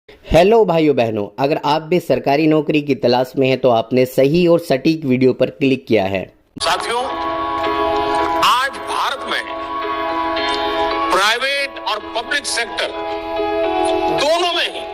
Hello भाइयों बहनों, अगर आप भी सरकारी नौकरी की तलाश में हैं तो आपने सही और सटीक वीडियो पर क्लिक किया है। साथियों, आज भारत में प्राइवेट और पब्लिक सेक्टर दोनों में ही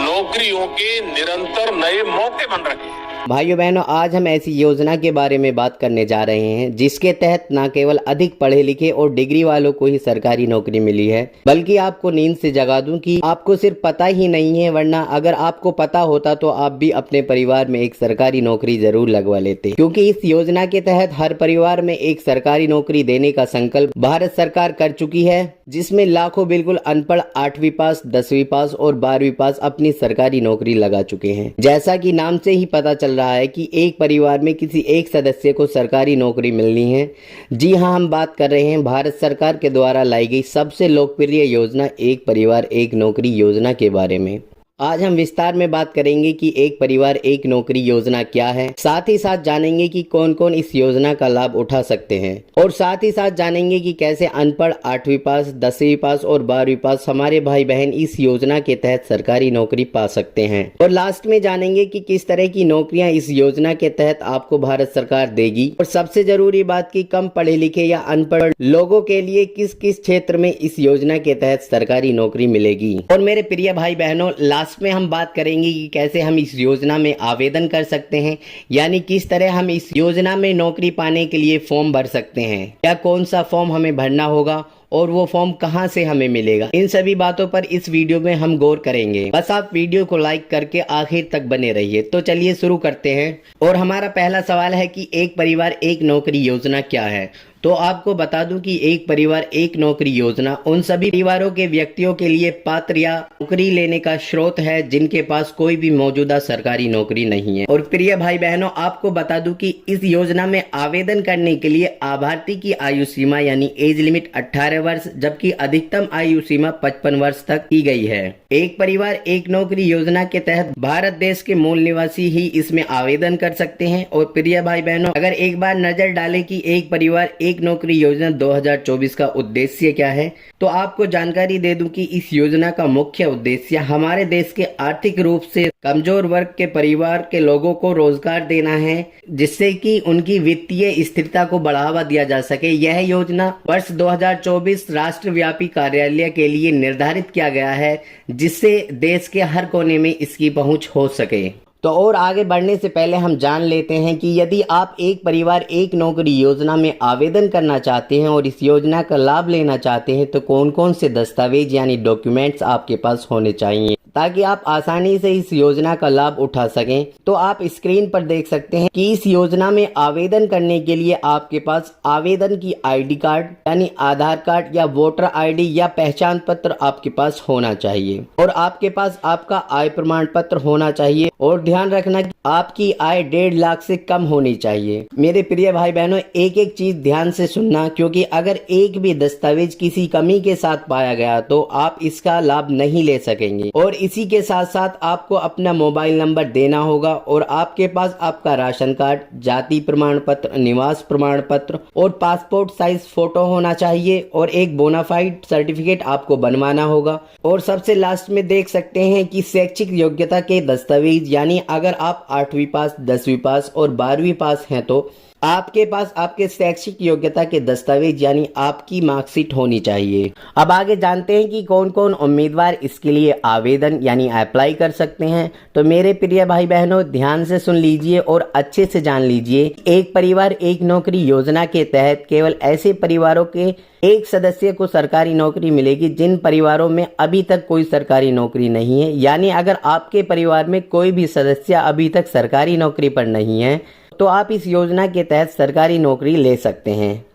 नौकरियों के निरंतर नए मौके बन रहे हैं। भाइयों बहनों, आज हम ऐसी योजना के बारे में बात करने जा रहे हैं जिसके तहत न केवल अधिक पढ़े लिखे और डिग्री वालों को ही सरकारी नौकरी मिली है, बल्कि आपको नींद से जगा दूं कि आपको सिर्फ पता ही नहीं है, वरना अगर आपको पता होता तो आप भी अपने परिवार में एक सरकारी नौकरी जरूर लगवा लेते, क्योंकि इस योजना के तहत हर परिवार में एक सरकारी नौकरी देने का संकल्प भारत सरकार कर चुकी है, जिसमें लाखों बिल्कुल अनपढ़ 8वीं पास, 10वीं पास और 12वीं पास अपनी सरकारी नौकरी लगा चुके हैं। जैसा कि नाम से ही पता चल रहा है कि एक परिवार में किसी एक सदस्य को सरकारी नौकरी मिलनी है। जी हां, हम बात कर रहे हैं भारत सरकार के द्वारा लाई गई सबसे लोकप्रिय योजना एक परिवार एक नौकरी योजना के बारे में। आज हम विस्तार में बात करेंगे कि एक परिवार एक नौकरी योजना क्या है, साथ ही साथ जानेंगे कि कौन कौन इस योजना का लाभ उठा सकते हैं, और साथ ही साथ जानेंगे कि कैसे अनपढ़ 8वीं पास, 10वीं पास और 12वीं पास हमारे भाई बहन इस योजना के तहत सरकारी नौकरी पा सकते हैं, और लास्ट में जानेंगे कि किस तरह की नौकरियां इस योजना के तहत आपको भारत सरकार देगी, और सबसे जरूरी बात की कम पढ़े लिखे या अनपढ़ लोगों के लिए किस किस क्षेत्र में इस योजना के तहत सरकारी नौकरी मिलेगी। और मेरे प्रिय भाई बहनों, लास्ट में हम बात करेंगे कि कैसे हम इस योजना में आवेदन कर सकते हैं, यानी किस तरह हम इस योजना में नौकरी पाने के लिए फॉर्म भर सकते हैं, या कौन सा फॉर्म हमें भरना होगा और वो फॉर्म कहां से हमें मिलेगा। इन सभी बातों पर इस वीडियो में हम गौर करेंगे। बस आप वीडियो को लाइक करके आखिर तक बने रहिए। तो चलिए शुरू करते हैं। और हमारा पहला सवाल है कि एक परिवार एक नौकरी योजना क्या है। तो आपको बता दूं कि एक परिवार एक नौकरी योजना उन सभी परिवारों के व्यक्तियों के लिए पात्र या नौकरी लेने का स्रोत है जिनके पास कोई भी मौजूदा सरकारी नौकरी नहीं है। और प्रिय भाई बहनों, आपको बता दूं कि इस योजना में आवेदन करने के लिए लाभार्थी की आयु सीमा यानी एज लिमिट 18 वर्ष, जबकि अधिकतम आयु सीमा 55 वर्ष तक की गई है। एक परिवार एक नौकरी योजना के तहत भारत देश के मूल निवासी ही इसमें आवेदन कर सकते हैं। और प्रिय भाई बहनों, अगर एक बार नजर डालें कि एक परिवार एक नौकरी योजना 2024 का उद्देश्य क्या है, तो आपको जानकारी दे दूं कि इस योजना का मुख्य उद्देश्य हमारे देश के आर्थिक रूप से कमजोर वर्ग के परिवार के लोगों को रोजगार देना है, जिससे कि उनकी वित्तीय स्थिरता को बढ़ावा दिया जा सके। यह योजना वर्ष 2024 राष्ट्रव्यापी कार्यालय के लिए निर्धारित किया गया है, जिससे देश के हर कोने में इसकी पहुंच हो सके। तो और आगे बढ़ने से पहले हम जान लेते हैं कि यदि आप एक परिवार एक नौकरी योजना में आवेदन करना चाहते हैं और इस योजना का लाभ लेना चाहते हैं तो कौन कौन से दस्तावेज यानी डॉक्यूमेंट्स आपके पास होने चाहिए, ताकि आप आसानी से इस योजना का लाभ उठा सकें। तो आप स्क्रीन पर देख सकते हैं कि इस योजना में आवेदन करने के लिए आपके पास आवेदन की आईडी कार्ड यानी आधार कार्ड या वोटर आईडी या पहचान पत्र आपके पास होना चाहिए, और आपके पास आपका आय प्रमाण पत्र होना चाहिए। और ध्यान रखना कि आपकी आय 1.5 लाख से कम होनी चाहिए। मेरे प्रिय भाई बहनों, एक एक चीज ध्यान से सुनना, क्योंकि अगर एक भी दस्तावेज किसी कमी के साथ पाया गया तो आप इसका लाभ नहीं ले सकेंगे। और इसी के साथ साथ आपको अपना मोबाइल नंबर देना होगा, और आपके पास आपका राशन कार्ड, जाति प्रमाण पत्र, निवास प्रमाण पत्र और पासपोर्ट साइज फोटो होना चाहिए, और एक बोनाफाइड सर्टिफिकेट आपको बनवाना होगा। और सबसे लास्ट में देख सकते हैं कि शैक्षिक योग्यता के दस्तावेज, यानी अगर आप 8वीं पास, 10वीं पास और 12वीं पास हैं तो आपके पास आपके शैक्षिक योग्यता के दस्तावेज यानी आपकी मार्कशीट होनी चाहिए। अब आगे जानते हैं कि कौन कौन उम्मीदवार इसके लिए आवेदन यानी अप्लाई कर सकते हैं। तो मेरे प्रिय भाई बहनों, ध्यान से सुन लीजिए और अच्छे से जान लीजिए। एक परिवार एक नौकरी योजना के तहत केवल ऐसे परिवारों के एक सदस्य को सरकारी नौकरी मिलेगी जिन परिवारों में अभी तक कोई सरकारी नौकरी नहीं है। यानी अगर आपके परिवार में कोई भी सदस्य अभी तक सरकारी नौकरी पर नहीं है तो आप इस योजना के तहत सरकारी नौकरी ले सकते हैं।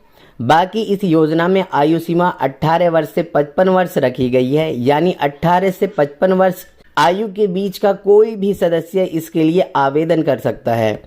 बाकी इस योजना में आयु सीमा 18 वर्ष से 55 वर्ष रखी गई है, यानी 18 से 55 वर्ष आयु के बीच का कोई भी सदस्य इसके लिए आवेदन कर सकता है।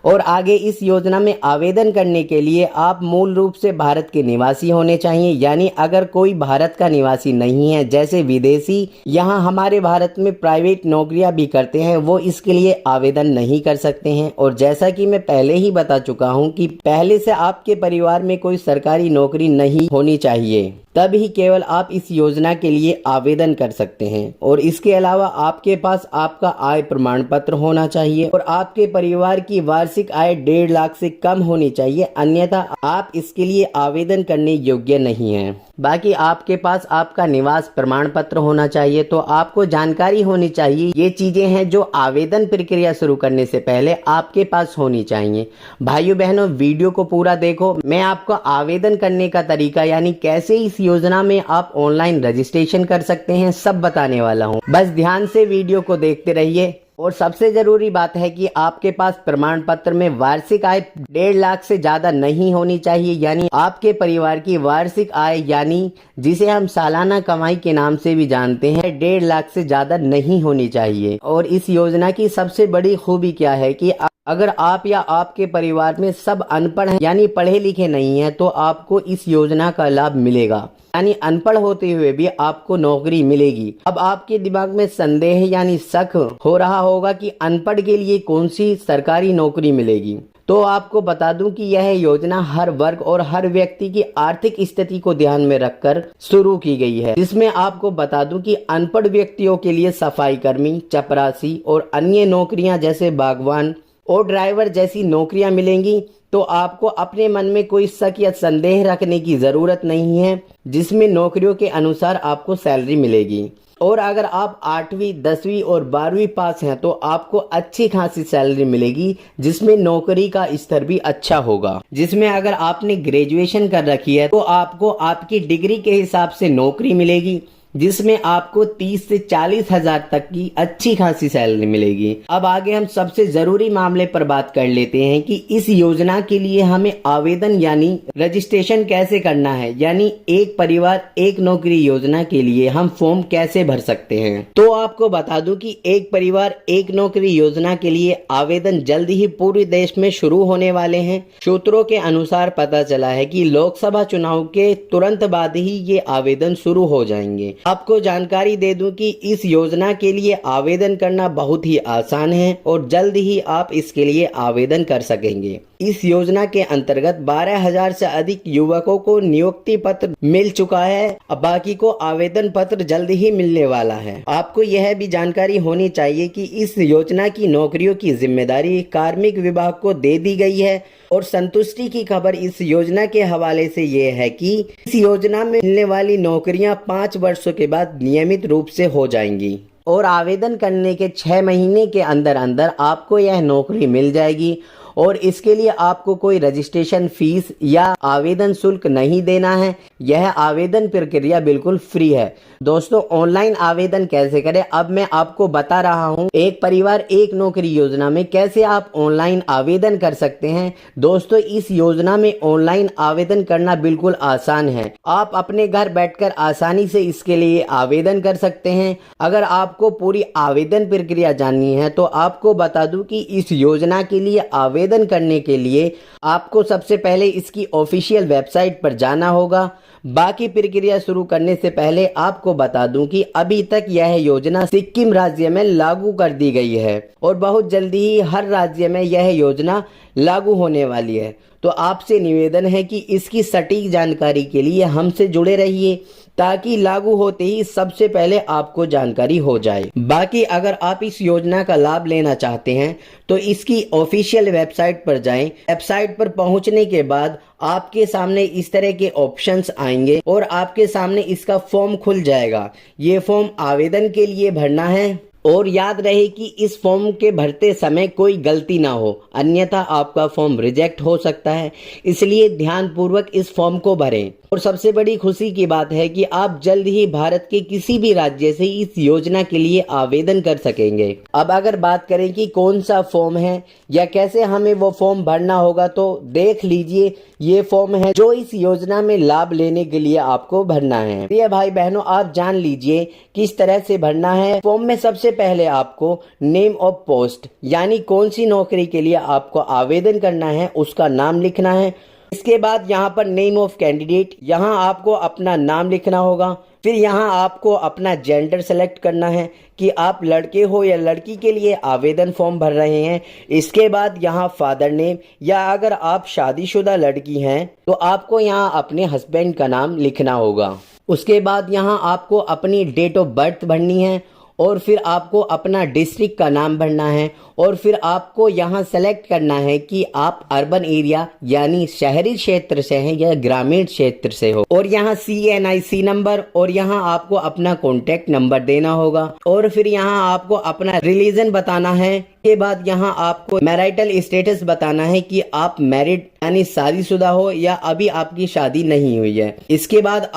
और आगे इस योजना में आवेदन करने के लिए आप मूल रूप से भारत के निवासी होने चाहिए, यानी अगर कोई भारत का निवासी नहीं है, जैसे विदेशी यहाँ हमारे भारत में प्राइवेट नौकरियां भी करते हैं, वो इसके लिए आवेदन नहीं कर सकते हैं। और जैसा कि मैं पहले ही बता चुका हूँ कि पहले से आपके परिवार में कोई सरकारी नौकरी नहीं होनी चाहिए। तभी केवल आप इस योजना के लिए आवेदन कर सकते हैं। और इसके अलावा आपके पास आपका आय प्रमाण पत्र होना चाहिए और आपके परिवार की वार्षिक आय 1.5 लाख से कम होनी चाहिए, अन्यथा आप इसके लिए आवेदन करने योग्य नहीं हैं। बाकी आपके पास आपका निवास प्रमाण पत्र होना चाहिए। तो आपको जानकारी होनी चाहिए, ये चीजें हैं जो आवेदन प्रक्रिया शुरू करने से पहले आपके पास होनी चाहिए। भाइयों बहनों, वीडियो को पूरा देखो। मैं आपको आवेदन करने का तरीका यानी कैसे इस योजना में आप ऑनलाइन रजिस्ट्रेशन कर सकते हैं सब बताने वाला हूँ। बस ध्यान से वीडियो को देखते रहिए। और सबसे जरूरी बात है कि आपके पास प्रमाण पत्र में वार्षिक आय 1.5 लाख से ज्यादा नहीं होनी चाहिए, यानी आपके परिवार की वार्षिक आय यानी जिसे हम सालाना कमाई के नाम से भी जानते हैं 1.5 लाख से ज्यादा नहीं होनी चाहिए। और इस योजना की सबसे बड़ी खूबी क्या है कि अगर आप या आपके परिवार में सब अनपढ़ हैं यानी पढ़े लिखे नहीं हैं तो आपको इस योजना का लाभ मिलेगा, यानी अनपढ़ होते हुए भी आपको नौकरी मिलेगी। अब आपके दिमाग में संदेह यानी शक हो रहा होगा कि अनपढ़ के लिए कौन सी सरकारी नौकरी मिलेगी। तो आपको बता दूं कि यह योजना हर वर्ग और हर व्यक्ति की आर्थिक स्थिति को ध्यान में रखकर शुरू की गई है, जिसमें आपको बता दूं कि अनपढ़ व्यक्तियों के लिए सफाई कर्मी, चपरासी और अन्य नौकरियां जैसे बागवान और ड्राइवर जैसी नौकरियां मिलेंगी। तो आपको अपने मन में कोई शक या संदेह रखने की जरूरत नहीं है, जिसमें नौकरियों के अनुसार आपको सैलरी मिलेगी। और अगर आप 8वीं, 10वीं और 12वीं पास हैं तो आपको अच्छी खासी सैलरी मिलेगी, जिसमें नौकरी का स्तर भी अच्छा होगा। जिसमें अगर आपने ग्रेजुएशन कर रखी है तो आपको आपकी डिग्री के हिसाब से नौकरी मिलेगी, जिसमें आपको 30 से 40 हजार तक की अच्छी खासी सैलरी मिलेगी। अब आगे हम सबसे जरूरी मामले पर बात कर लेते हैं कि इस योजना के लिए हमें आवेदन यानी रजिस्ट्रेशन कैसे करना है, यानी एक परिवार एक नौकरी योजना के लिए हम फॉर्म कैसे भर सकते हैं। तो आपको बता दूं कि एक परिवार एक नौकरी योजना के लिए आवेदन जल्द ही पूरे देश में शुरू होने वाले हैं। सूत्रों के अनुसार पता चला है कि लोकसभा चुनाव के तुरंत बाद ही ये आवेदन शुरू हो जाएंगे। आपको जानकारी दे दूं कि इस योजना के लिए आवेदन करना बहुत ही आसान है और जल्द ही आप इसके लिए आवेदन कर सकेंगे। इस योजना के अंतर्गत 12,000 से अधिक युवकों को नियुक्ति पत्र मिल चुका है। अब बाकी को आवेदन पत्र जल्द ही मिलने वाला है। आपको यह भी जानकारी होनी चाहिए कि इस योजना की नौकरियों की जिम्मेदारी कार्मिक विभाग को दे दी गई है। और संतुष्टि की खबर इस योजना के हवाले से ये है कि इस योजना में मिलने वाली नौकरियां 5 वर्षों के बाद नियमित रूप से हो जाएंगी और आवेदन करने के 6 महीने के अंदर अंदर आपको यह नौकरी मिल जाएगी। और इसके लिए आपको कोई रजिस्ट्रेशन फीस या आवेदन शुल्क नहीं देना है। यह आवेदन प्रक्रिया बिल्कुल फ्री है। दोस्तों, ऑनलाइन आवेदन कैसे करें अब मैं आपको बता रहा हूं। एक परिवार एक नौकरी योजना में कैसे आप ऑनलाइन आवेदन कर सकते हैं। दोस्तों, इस योजना में ऑनलाइन आवेदन करना बिल्कुल आसान है। आप अपने घर बैठकर आसानी से इसके लिए आवेदन कर सकते हैं। अगर आपको पूरी आवेदन प्रक्रिया जाननी है तो आपको बता दूं कि इस योजना के लिए आवेदन करने के लिए आपको सबसे पहले इसकी ऑफिशियल वेबसाइट पर जाना होगा। बाकी प्रक्रिया शुरू करने से पहले आपको बता दूं कि अभी तक यह योजना सिक्किम राज्य में लागू कर दी गई है और बहुत जल्दी ही हर राज्य में यह योजना लागू होने वाली है। तो आपसे निवेदन है कि इसकी सटीक जानकारी के लिए हमसे जुड़े रहिए ताकि लागू होते ही सबसे पहले आपको जानकारी हो जाए। बाकी अगर आप इस योजना का लाभ लेना चाहते हैं तो इसकी ऑफिशियल वेबसाइट पर जाएं। वेबसाइट पर पहुंचने के बाद आपके सामने इस तरह के ऑप्शंस आएंगे और आपके सामने इसका फॉर्म खुल जाएगा। ये फॉर्म आवेदन के लिए भरना है और याद रहे कि इस फॉर्म के भरते समय कोई गलती ना हो, अन्यथा आपका फॉर्म रिजेक्ट हो सकता है। इसलिए ध्यानपूर्वक इस फॉर्म को भरें। और सबसे बड़ी खुशी की बात है कि आप जल्द ही भारत के किसी भी राज्य से इस योजना के लिए आवेदन कर सकेंगे। अब अगर बात करें कि कौन सा फॉर्म है या कैसे हमें वो फॉर्म भरना होगा तो देख लीजिए, ये फॉर्म है जो इस योजना में लाभ लेने के लिए आपको भरना है। प्रिय भाई बहनों, आप जान लीजिए किस तरह से भरना है। फॉर्म में सबसे पहले आपको नेम ऑफ पोस्ट यानी कौन सी नौकरी के लिए आपको आवेदन करना है उसका नाम लिखना है। इसके बाद यहाँ पर नेम ऑफ कैंडिडेट, यहाँ आपको अपना नाम लिखना होगा। फिर यहाँ आपको अपना जेंडर सेलेक्ट करना है कि आप लड़के हो या लड़की के लिए आवेदन फॉर्म भर रहे हैं। इसके बाद यहाँ फादर नेम, या अगर आप शादीशुदा लड़की हैं तो आपको यहाँ अपने हस्बैंड का नाम लिखना होगा। उसके बाद यहाँ आपको अपनी डेट ऑफ बर्थ भरनी है और फिर आपको अपना डिस्ट्रिक्ट का नाम भरना है और फिर आपको यहाँ सेलेक्ट करना है कि आप अर्बन एरिया यानी शहरी क्षेत्र से हैं या ग्रामीण क्षेत्र से हो, और यहाँ CNIC नंबर और यहाँ आपको अपना कॉन्टैक्ट नंबर देना होगा और फिर यहाँ आपको अपना रिलीजन बताना है। के बाद यहाँ आपको मैरिटल स्टेटस बताना है कि आप मैरिड यानी शादीशुदा हो या अभी आपकी शादी नहीं हुई है। इसके बाद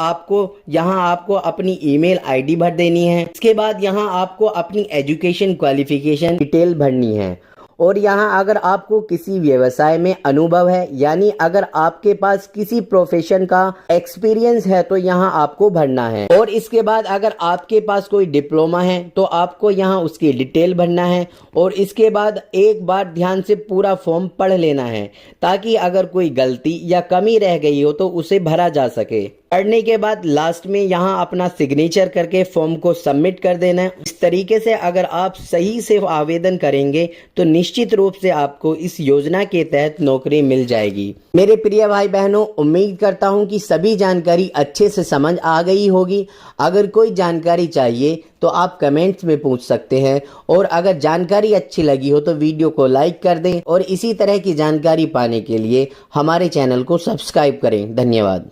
यहाँ आपको अपनी ईमेल आईडी भर देनी है। इसके बाद यहाँ आपको अपनी एजुकेशन क्वालिफिकेशन डिटेल भरनी है और यहाँ अगर आपको किसी व्यवसाय में अनुभव है यानी अगर आपके पास किसी प्रोफेशन का एक्सपीरियंस है तो यहाँ आपको भरना है। और इसके बाद अगर आपके पास कोई डिप्लोमा है तो आपको यहाँ उसकी डिटेल भरना है और इसके बाद एक बार ध्यान से पूरा फॉर्म पढ़ लेना है ताकि अगर कोई गलती या कमी रह गई हो तो उसे भरा जा सके। पढ़ने के बाद लास्ट में यहाँ अपना सिग्नेचर करके फॉर्म को सबमिट कर देना है। इस तरीके से अगर आप सही से आवेदन करेंगे तो निश्चित रूप से आपको इस योजना के तहत नौकरी मिल जाएगी। मेरे प्रिय भाई बहनों, उम्मीद करता हूँ कि सभी जानकारी अच्छे से समझ आ गई होगी। अगर कोई जानकारी चाहिए तो आप कमेंट्स में पूछ सकते हैं और अगर जानकारी अच्छी लगी हो तो वीडियो को लाइक कर दें और इसी तरह की जानकारी पाने के लिए हमारे चैनल को सब्सक्राइब करें। धन्यवाद।